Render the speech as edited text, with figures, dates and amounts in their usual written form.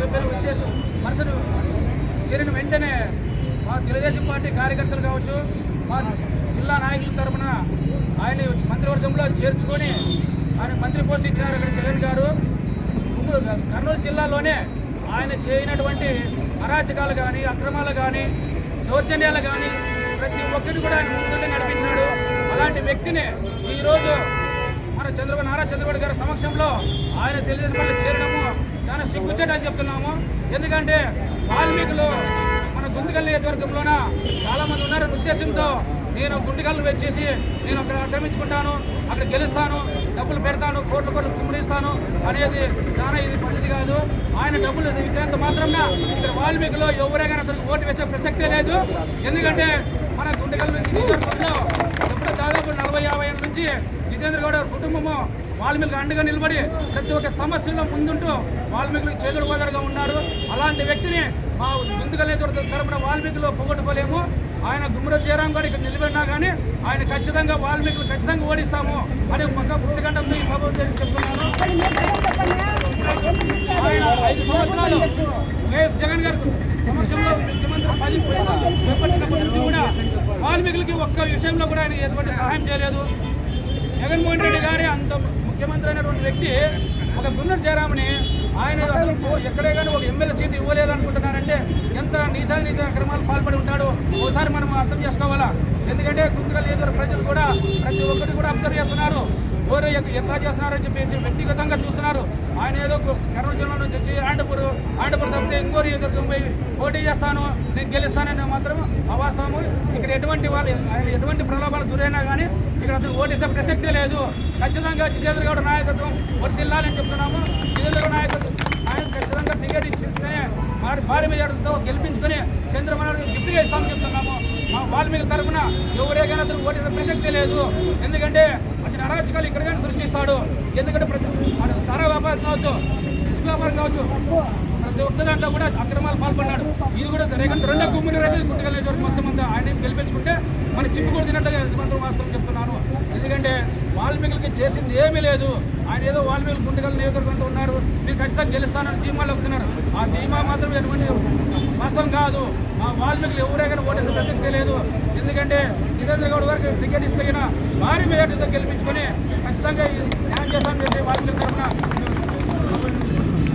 సభ్యుల ఉద్దేశం మనసును చేరిన వెంటనే మా తెలుగుదేశం పార్టీ కార్యకర్తలు కావచ్చు, మా జిల్లా నాయకుల తరఫున ఆయన మంత్రివర్గంలో చేర్చుకొని ఆయన మంత్రి పోస్ట్ ఇచ్చినారు. ఇక్కడ జగన్ గారు కర్నూలు జిల్లాలోనే ఆయన చేయనటువంటి అరాచకాలు కానీ, అక్రమాలు కానీ, దౌర్జన్యాలు కానీ ప్రతి ఒక్కటి కూడా ఆయన ముందుగా నడిపించినాడు. అలాంటి వ్యక్తిని ఈరోజు మన నారా చంద్రబాబు గారి సమక్షంలో ఆయన తెలుగుదేశం పార్టీలో చేరడము చాలా సిగ్గుచేటని చెప్తున్నాము. ఎందుకంటే వాల్మీకులు మన గుంతకల్ నియోజకవర్గంలోన చాలామంది ఉన్నారనే ఉద్దేశంతో నేను గుంటకల్లు వచ్చేసి నేను అక్కడ ఆక్రమించుకుంటాను, అక్కడ గెలుస్తాను, డబ్బులు పెడతాను, కోట్లు కుమ్మడిస్తాను అనేది చాలా ఇది పద్ధతి కాదు. ఆయన డబ్బులు ఇచ్చేంత మాత్రం ఇక్కడ వాల్మీకులు ఎవరైనా అతనికి ఓటు వేసే ప్రసక్తే లేదు. ఎందుకంటే మన గుంటకల్ నియోజకవర్గంలో ఎప్పుడు దాదాపు 40-50 ఏళ్ళ నుంచి జితేంద్ర గౌడ కుటుంబము వాల్మీకులకు అండగా నిలబడి ప్రతి ఒక్క సమస్యలో ముందుంటూ వాల్మీకులకు చేదుడు బోదడుగా ఉన్నారు. అలాంటి వ్యక్తిని మా గుంతకల్ నియోజకవర్గం తరపున వాల్మీకులు పోగొట్టుకోలేము. ఆయన గుమ్మర జయరాం గారు ఇక్కడ నిలబడినా కానీ ఆయన ఖచ్చితంగా వాల్మీకులు ఖచ్చితంగా ఓడిస్తాము అని ఒక గుర్తుగండంతో ఈ సభ చెప్తున్నాను. ఆయన 5 సంవత్సరాలు వైఎస్ జగన్ గారు సమక్షంలో ముఖ్యమంత్రి చేపట్టినప్పటి నుంచి కూడా వాల్మీకులకి ఒక్క విషయంలో కూడా ఆయన ఎటువంటి సహాయం చేయలేదు. జగన్మోహన్ రెడ్డి గారి అంత ముఖ్యమంత్రి అయినటువంటి వ్యక్తి ఒక గుమ్మర జయరాంని ఆయన అసలు ఎక్కడే కానీ ఒక ఎమ్మెల్యే సీట్ ఇవ్వలేదు అనుకుంటున్నారంటే ఎంత నీచ అక్రమాలు పాల్పడి ఉంటాడో ఒకసారి మనం అర్థం చేసుకోవాలా. ఎందుకంటే గుంతకల్ నియోజకవర్గ ప్రజలు కూడా ప్రతి ఒక్కటి కూడా అబ్జర్వ్ చేస్తున్నారు, ఎవరు ఎట్లా చేస్తున్నారని చెప్పేసి వ్యక్తిగతంగా చూస్తున్నారు. ఆయన ఏదో కర్నూలు జిల్లా నుంచి వచ్చి ఆండపూర్ తప్పితే ఇంకో నియోజకవర్గం పోయి పోటీ చేస్తాను, నేను గెలుస్తానని మాత్రం అవాస్తవము. ఇక్కడ ఆయన ఎటువంటి ప్రలోభాలకు గురైనా కానీ ఇక్కడ అతను ఓటేసే ప్రసక్తే లేదు. ఖచ్చితంగా జితేంద్ర గౌడ నాయకత్వం వర్తిల్లాలని చెప్తున్నాము. జితేంద్ర గౌడ నాయకత్వం ఆయన ఖచ్చితంగా టికెట్ ఇచ్చిస్తే భారీ మెజార్టీతో గెలిపించుకొని చంద్రబాబు నాయుడు గిఫ్ట్గా ఇస్తామని చెప్తున్నాము. మా వాల్మీకి తరఫున ఎవరైనా అతను ఓటేసే ప్రసక్తే లేదు. ఎందుకంటే అతని అరాచకాలు ఇక్కడ కానీ సృష్టిస్తాడు. ఎందుకంటే ప్రతి సారా వ్యాపారం కావచ్చు, ఇసుక వ్యాపారం కావచ్చు, ప్రతి ఒక్క దాంట్లో కూడా అక్రమాలు పాల్పడ్డాడు. ఇది కూడా సరే కానీ రెండో గుమ్మడి రైతు గుంటకల్ నియోజకవర్గం మొత్తం అంతా ఆయన గెలిపించుకుంటే మన చిప్పు కూడా తినట్లుగా మాత్రం వాస్తవం చెప్తున్నాను. ఎందుకంటే వాల్మీకులకి చేసింది ఏమీ లేదు. ఆయన ఏదో వాల్మీకులు గుంటకల్ నియోజకవర్గంతో ఉన్నారు, నేను ఖచ్చితంగా గెలుస్తానని ధీమాలు అవుతున్నారు. ఆ ధీమా మాత్రం ఎటువంటి వాస్తవం కాదు. ఆ వాల్మీకులు ఎవరైనా ఓటేసే ప్రసక్తే లేదు. ఎందుకంటే జితేంద్ర గౌడ్ గారికి టికెట్ ఇస్తే భారీ మెజార్టీతో గెలిపించుకొని ఖచ్చితంగా న్యాయం చేస్తామని చెప్పి వాల్మీకుల తరఫున